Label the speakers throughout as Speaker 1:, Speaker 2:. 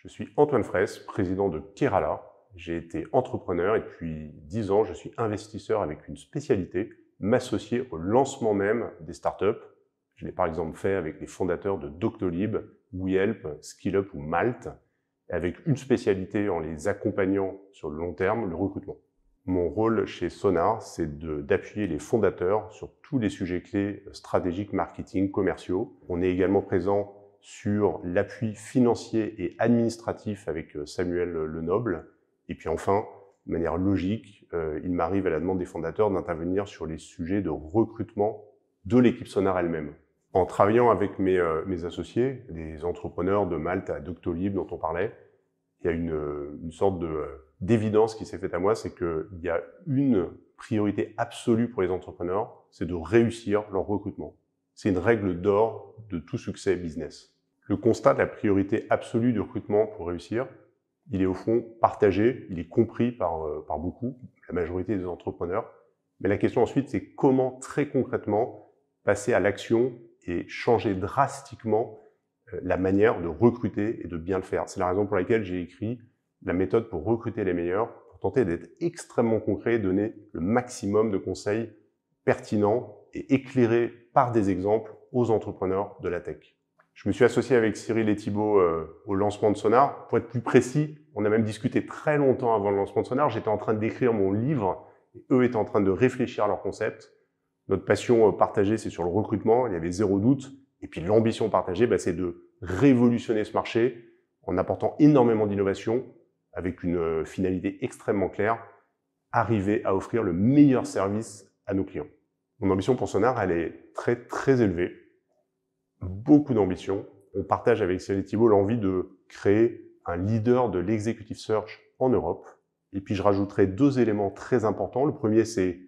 Speaker 1: Je suis Antoine Fraisse, président de Kerala. J'ai été entrepreneur et depuis 10 ans, je suis investisseur avec une spécialité, m'associer au lancement même des startups. Je l'ai par exemple fait avec les fondateurs de Doctolib, WeHelp, SkillUp ou Malte, avec une spécialité en les accompagnant sur le long terme, le recrutement. Mon rôle chez Sonar, c'est d'appuyer les fondateurs sur tous les sujets clés stratégiques, marketing, commerciaux. On est également présent sur l'appui financier et administratif avec Samuel Lenoble. Et puis enfin, de manière logique, il m'arrive à la demande des fondateurs d'intervenir sur les sujets de recrutement de l'équipe Sonar elle-même. En travaillant avec mes associés, des entrepreneurs de Malte à Doctolib dont on parlait, il y a une sorte d'évidence qui s'est faite à moi, c'est qu'il y a une priorité absolue pour les entrepreneurs, c'est de réussir leur recrutement. C'est une règle d'or de tout succès business. Le constat de la priorité absolue du recrutement pour réussir, il est au fond partagé, il est compris par beaucoup, la majorité des entrepreneurs. Mais la question ensuite, c'est comment très concrètement passer à l'action et changer drastiquement la manière de recruter et de bien le faire. C'est la raison pour laquelle j'ai écrit la méthode pour recruter les meilleurs, pour tenter d'être extrêmement concret et donner le maximum de conseils pertinents et éclairés par des exemples aux entrepreneurs de la tech. Je me suis associé avec Cyril et Thibaut au lancement de Sonar. Pour être plus précis, on a même discuté très longtemps avant le lancement de Sonar. J'étais en train d'écrire mon livre et eux étaient en train de réfléchir à leur concept. Notre passion partagée, c'est sur le recrutement, il y avait zéro doute. Et puis l'ambition partagée, c'est de révolutionner ce marché en apportant énormément d'innovation avec une finalité extrêmement claire, arriver à offrir le meilleur service à nos clients. Mon ambition pour Sonar, elle est très élevée. Beaucoup d'ambition. On partage avec Cyril Thibault l'envie de créer un leader de l'executive search en Europe. Et puis je rajouterai deux éléments très importants. Le premier, c'est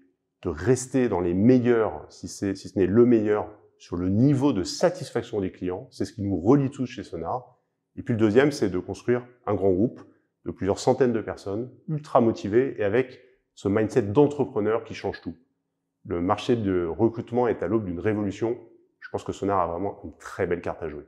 Speaker 1: de rester dans les meilleurs, si ce n'est le meilleur, sur le niveau de satisfaction des clients. C'est ce qui nous relie tous chez Sonar. Et puis le deuxième, c'est de construire un grand groupe de plusieurs centaines de personnes, ultra motivées et avec ce mindset d'entrepreneur qui change tout. Le marché de recrutement est à l'aube d'une révolution. Je pense que Sonar a vraiment une très belle carte à jouer.